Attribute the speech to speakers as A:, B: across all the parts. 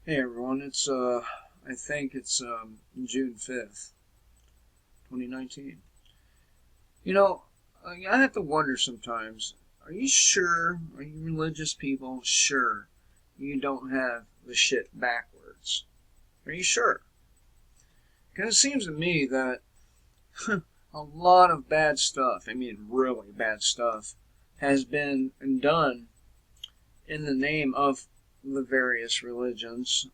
A: Hey everyone, I think it's June 5th, 2019. You know, I have to wonder sometimes, are you religious people sure you don't have the shit backwards? Are you sure? Because it seems to me that a lot of bad stuff, I mean really bad stuff, has been done in the name of the various religions.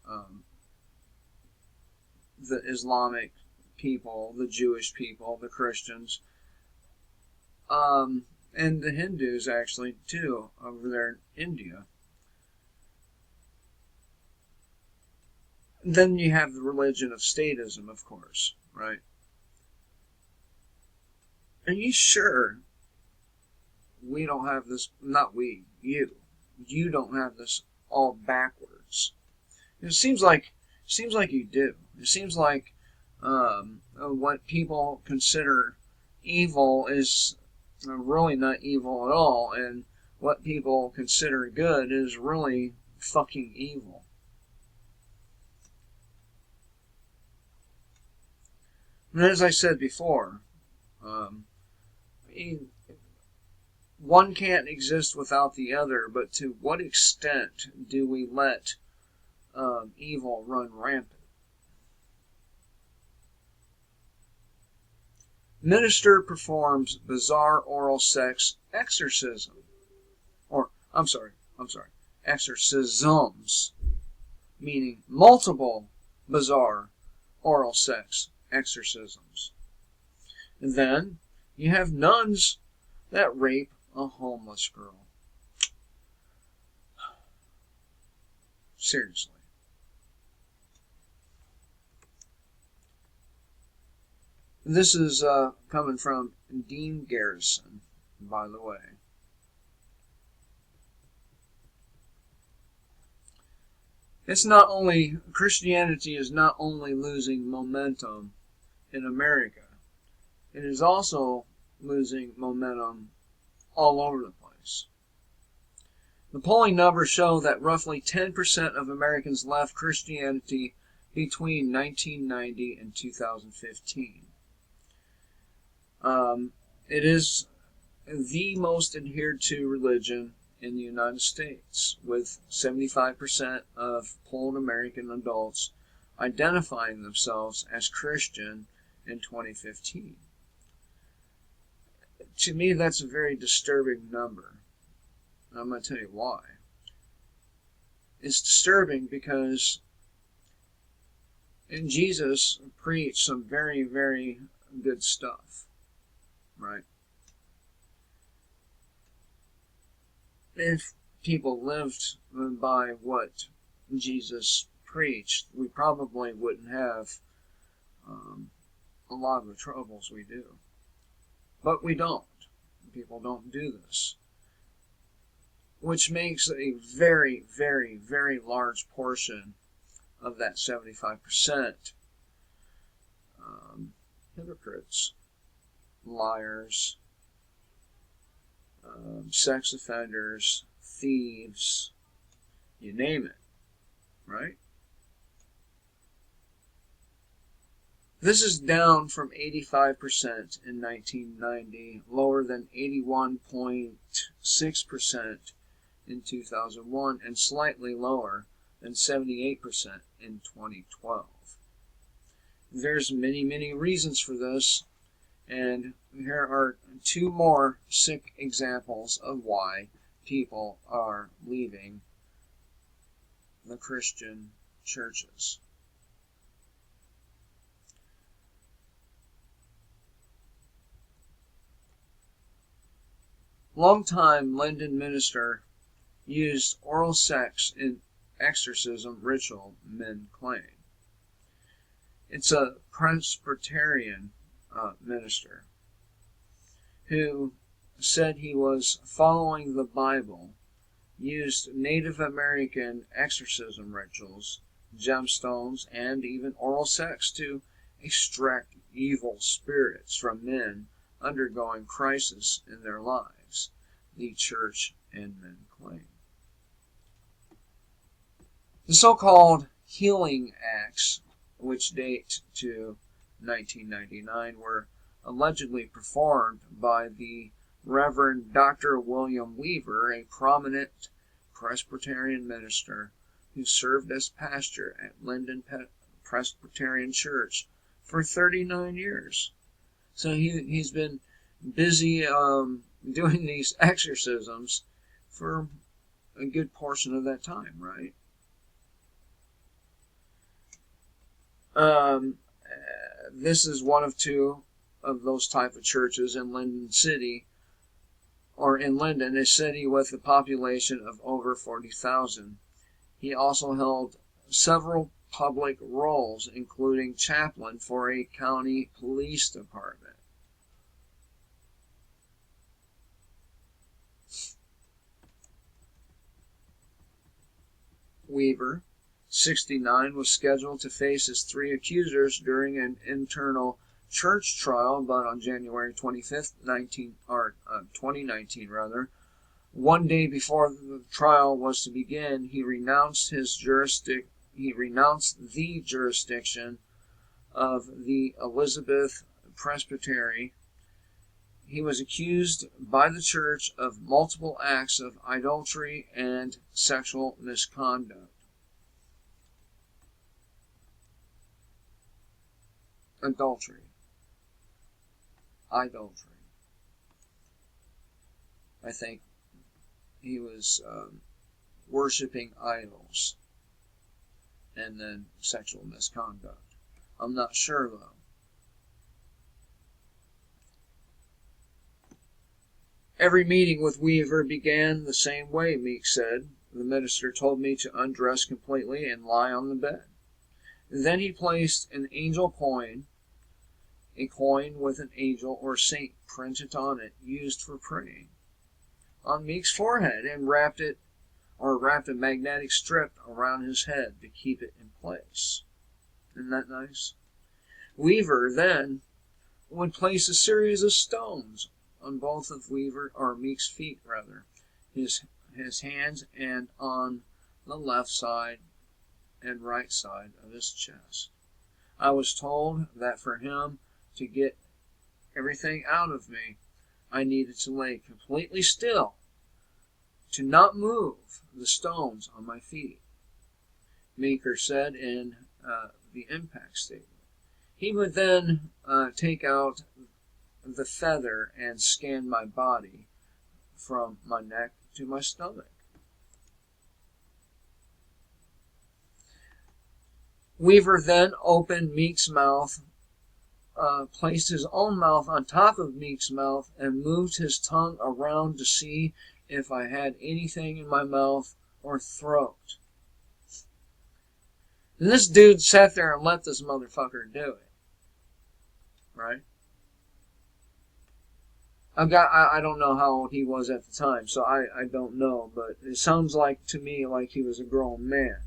A: The Islamic people, the Jewish people, the Christians, and the Hindus actually too over there in India. Then you have the religion of statism, of course, right? Are you sure we don't have this? Not we, you. You don't have this all backwards. It seems like you do. It seems like what people consider evil is really not evil at all, and what people consider good is really fucking evil. And as I said before, um, one can't exist without the other, but to what extent do we let evil run rampant? Minister performs bizarre oral sex exorcism. Or, I'm sorry, exorcisms, meaning multiple bizarre oral sex exorcisms. And then you have nuns that rape a homeless girl. Seriously. This is coming from Dean Garrison, by the way. Christianity is not only losing momentum in America, it is also losing momentum all over the place. The polling numbers show that roughly 10% of Americans left Christianity between 1990 and 2015. It is the most adhered to religion in the United States, with 75% of polled American adults identifying themselves as Christian in 2015. To me, that's a very disturbing number. I'm going to tell you why. It's disturbing because Jesus preached some very, very good stuff, right? If people lived by what Jesus preached, we probably wouldn't have a lot of the troubles we do. But we don't. People don't do this. Which makes a very, very, very large portion of that 75% hypocrites, liars, sex offenders, thieves, you name it, right? This is down from 85% in 1990, lower than 81.6% in 2001, and slightly lower than 78% in 2012. There's many, many reasons for this, and here are two more sick examples of why people are leaving the Christian churches. Longtime Linden minister used oral sex in exorcism ritual, men claim. It's a Presbyterian minister who said he was following the Bible, used Native American exorcism rituals, gemstones, and even oral sex to extract evil spirits from men undergoing crisis in their lives, the church and men claim. The so-called healing acts, which date to 1999, were allegedly performed by the Reverend Dr. William Weaver, a prominent Presbyterian minister who served as pastor at Linden Presbyterian Church for 39 years. So he's been busy doing these exorcisms for a good portion of that time, right? This is one of two of those type of churches in Linden City, or in Linden, a city with a population of over 40,000. He also held several public roles, including chaplain for a county police department. Weaver, 69, was scheduled to face his three accusers during an internal church trial, but on January 25th, 2019, one day before the trial was to begin, he renounced the jurisdiction of the Elizabeth Presbytery. He was accused by the church of multiple acts of idolatry and sexual misconduct. Idolatry. I think he was worshiping idols, and then sexual misconduct. I'm not sure, though. Every meeting with Weaver began the same way, Meeks said. The minister told me to undress completely and lie on the bed. Then he placed an angel coin, a coin with an angel or saint printed on it, used for praying, on Meeks' forehead, and wrapped a magnetic strip around his head to keep it in place. Isn't that nice? Weaver then would place a series of stones on both of Meeks' feet, his hands, and on the left side and right side of his chest. I was told that for him to get everything out of me, I needed to lay completely still, to not move the stones on my feet, Meeker said in the impact statement. He would then take out the feather and scan my body from my neck to my stomach. Weaver then opened Meeks' mouth, placed his own mouth on top of Meeks' mouth, and moved his tongue around to see if I had anything in my mouth or throat. And this dude sat there and let this motherfucker do it. Right? I don't know how old he was at the time, so I don't know, but it sounds like to me like he was a grown man.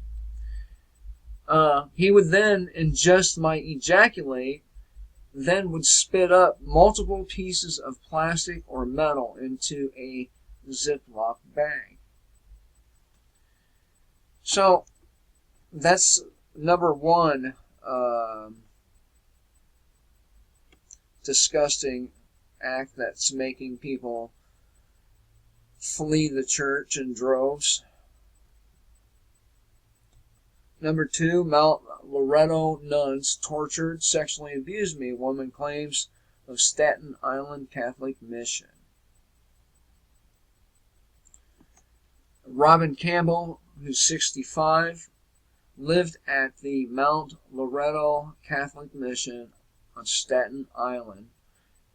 A: He would then ingest my ejaculate, then would spit up multiple pieces of plastic or metal into a Ziploc bag. So that's number one disgusting act that's making people flee the church in droves. Number two, Mount Loretto nuns tortured, sexually abused me, woman claims of Staten Island Catholic Mission. Robin Campbell, who's 65, lived at the Mount Loretto Catholic Mission on Staten Island,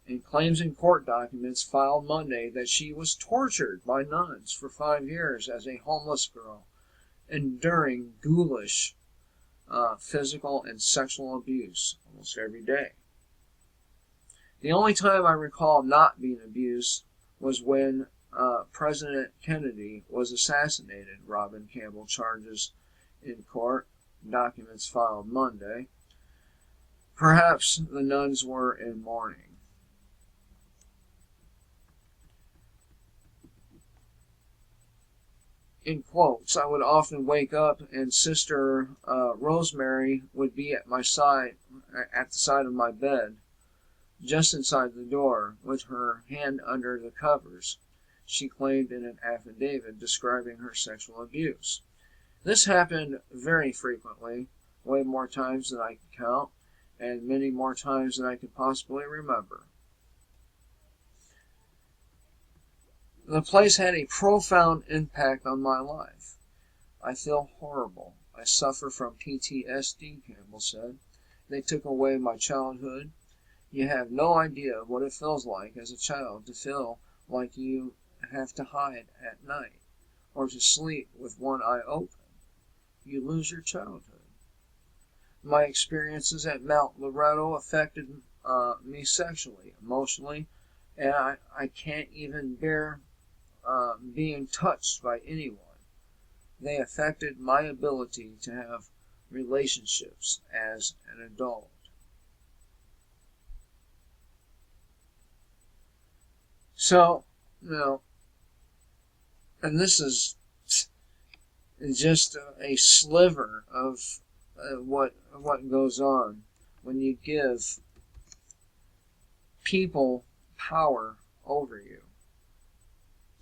A: and claims in court documents filed Monday that she was tortured by nuns for 5 years as a homeless girl, enduring ghoulish physical and sexual abuse almost every day. The only time I recall not being abused was when President Kennedy was assassinated, Robin Campbell charges in court documents filed Monday. Perhaps the nuns were in mourning. in quotes, I would often wake up and Sister Rosemary would be at my side, at the side of my bed, just inside the door, with her hand under the covers, she claimed in an affidavit describing her sexual abuse. This happened very frequently, way more times than I could count, and many more times than I could possibly remember. The place had a profound impact on my life. I feel horrible. I suffer from PTSD, Campbell said. They took away my childhood. You have no idea what it feels like as a child to feel like you have to hide at night or to sleep with one eye open. You lose your childhood. My experiences at Mount Loretto affected me sexually, emotionally, and I can't even bear being touched by anyone. They affected my ability to have relationships as an adult. So, and this is just a sliver of what goes on when you give people power over you.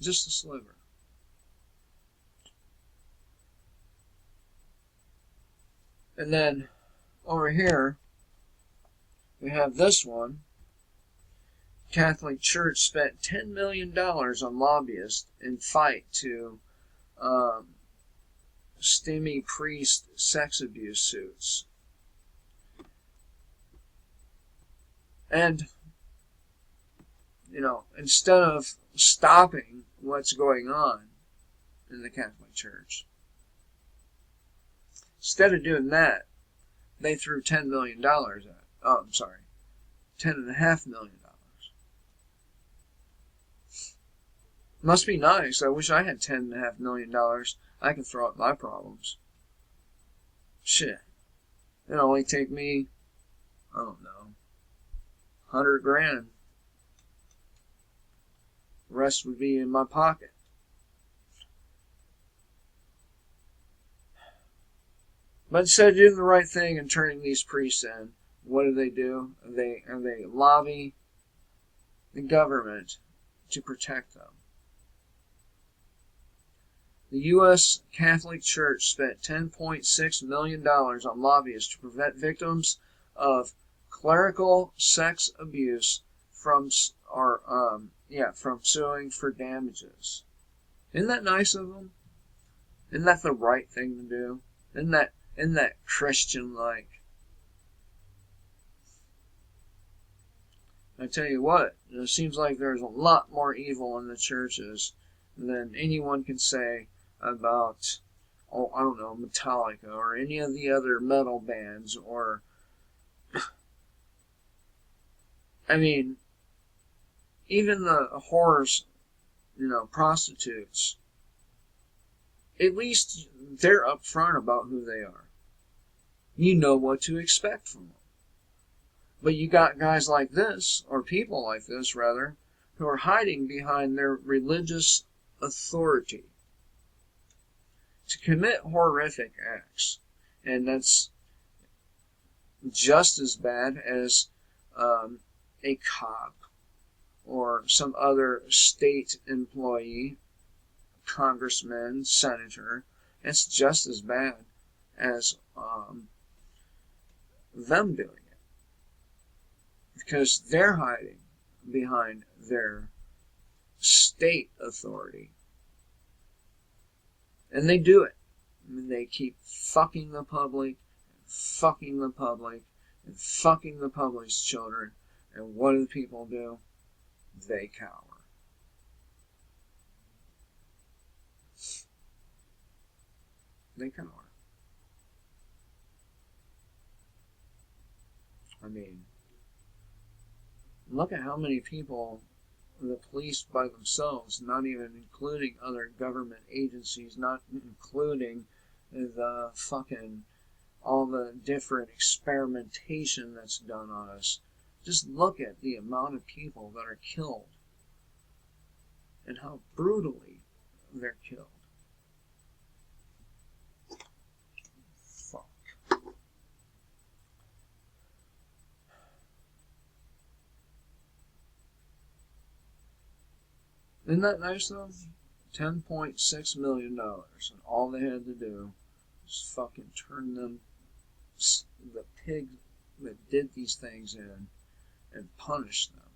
A: Just a sliver. And then over here we have this one. Catholic Church spent $10 million on lobbyists in fight to stemmy priest sex abuse suits. And, instead of stopping what's going on in the Catholic Church, instead of doing that, they threw $10 million at. Oh, I'm sorry, $10.5 million. Must be nice. I wish I had $10.5 million. I could throw at my problems. Shit. It'd only take me, I don't know, 100 grand. The rest would be in my pocket. But instead of doing the right thing and turning these priests in, what do? They lobby the government to protect them. The U.S. Catholic Church spent $10.6 million on lobbyists to prevent victims of clerical sex abuse from suing for damages. Isn't that nice of them? Isn't that the right thing to do? Isn't that Christian-like? I tell you what, it seems like there's a lot more evil in the churches than anyone can say about, I don't know, Metallica or any of the other metal bands, or, I mean, even the whores, prostitutes, at least they're upfront about who they are. You know what to expect from them. But you got guys like this, or people like this, rather, who are hiding behind their religious authority to commit horrific acts. And that's just as bad as a cop or some other state employee, congressman, senator. It's just as bad as them doing it, because they're hiding behind their state authority. And they do it. I mean, they keep fucking the public, fucking the public, and fucking the public's children. And what do the people do? They cower. They cower. I mean, look at how many people the police by themselves, not even including other government agencies, not including the fucking all the different experimentation that's done on us. Just look at the amount of people that are killed and how brutally they're killed. Isn't that nice though? $10.6 million, and all they had to do was fucking turn them, the pig that did these things in, and punish them.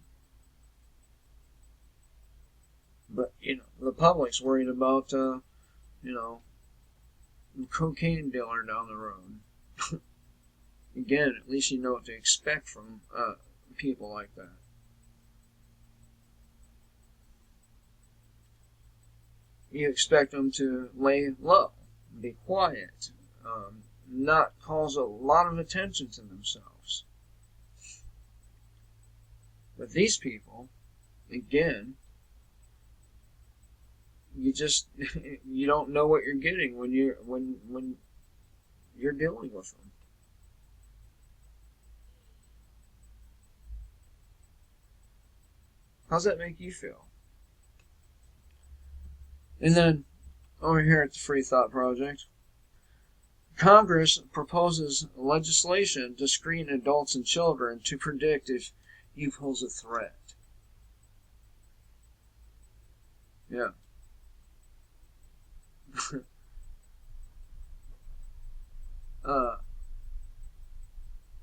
A: But the public's worried about the cocaine dealer down the road. Again, at least you know what to expect from people like that. You expect them to lay low, be quiet, not cause a lot of attention to themselves. But these people, again, you don't know what you're getting when you're dealing with them. How's that make you feel? And then over here at the Free Thought Project, Congress proposes legislation to screen adults and children to predict if you pose a threat. Yeah.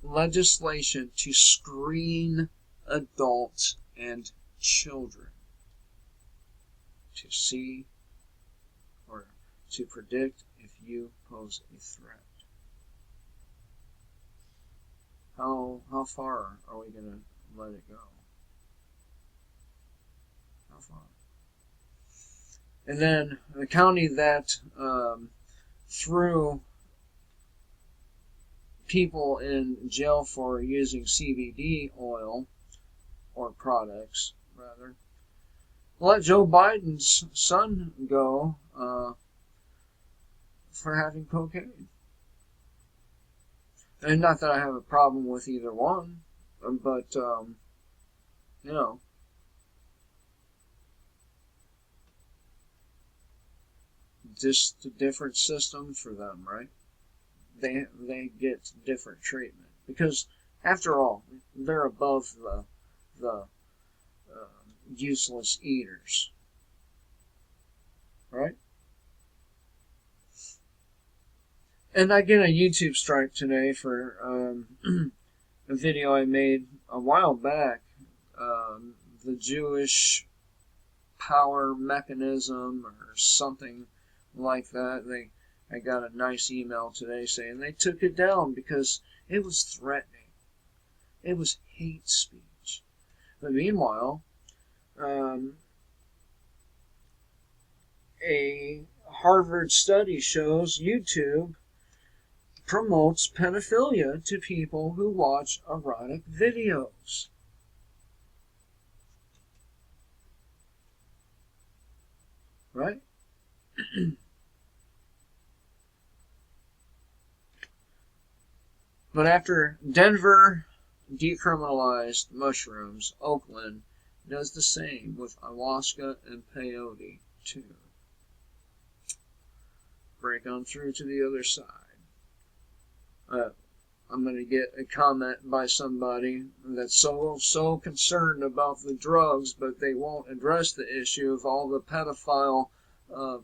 A: Legislation to screen adults and children to see or to predict if you pose a threat. How far are we going to let it go? How far? And then the county that threw people in jail for using CBD oil, or products, rather, let Joe Biden's son go for having cocaine. And not that I have a problem with either one, but, just a different system for them, right? They get different treatment because, after all, they're above the useless eaters, right? And I get a YouTube strike today for a video I made a while back, the Jewish power mechanism or something like that. I got a nice email today saying they took it down because it was threatening. It was hate speech. But meanwhile, a Harvard study shows YouTube promotes pedophilia to people who watch erotic videos. Right? But after Denver decriminalized mushrooms, Oakland does the same with ayahuasca and peyote too. Break on through to the other side. I'm going to get a comment by somebody that's so concerned about the drugs, but they won't address the issue of all the pedophile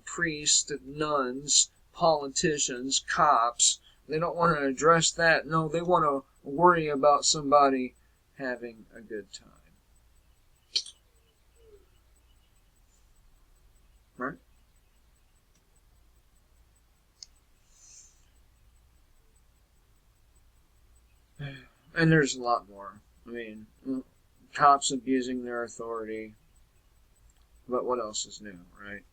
A: priests, nuns, politicians, cops. They don't want to address that. No, they want to worry about somebody having a good time. Right? And there's a lot more. I mean, cops abusing their authority. But what else is new, right?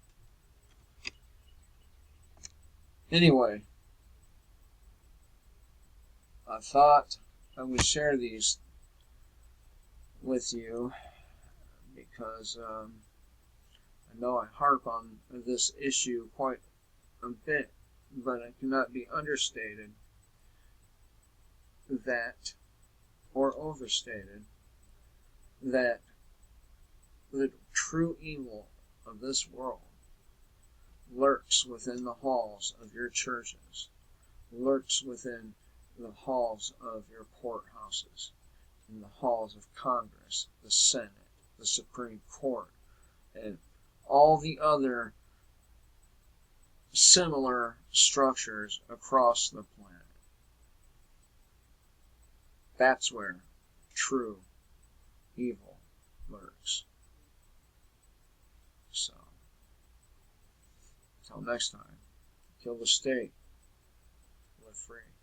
A: Anyway, I thought I would share these with you because I know I harp on this issue quite a bit, but it cannot be understated that, or overstated, that the true evil of this world lurks within the halls of your churches, lurks within the halls of your courthouses, in the halls of Congress, the Senate, the Supreme Court, and all the other similar structures across the planet. That's where true evil lurks. So, until next time, kill the state, live free.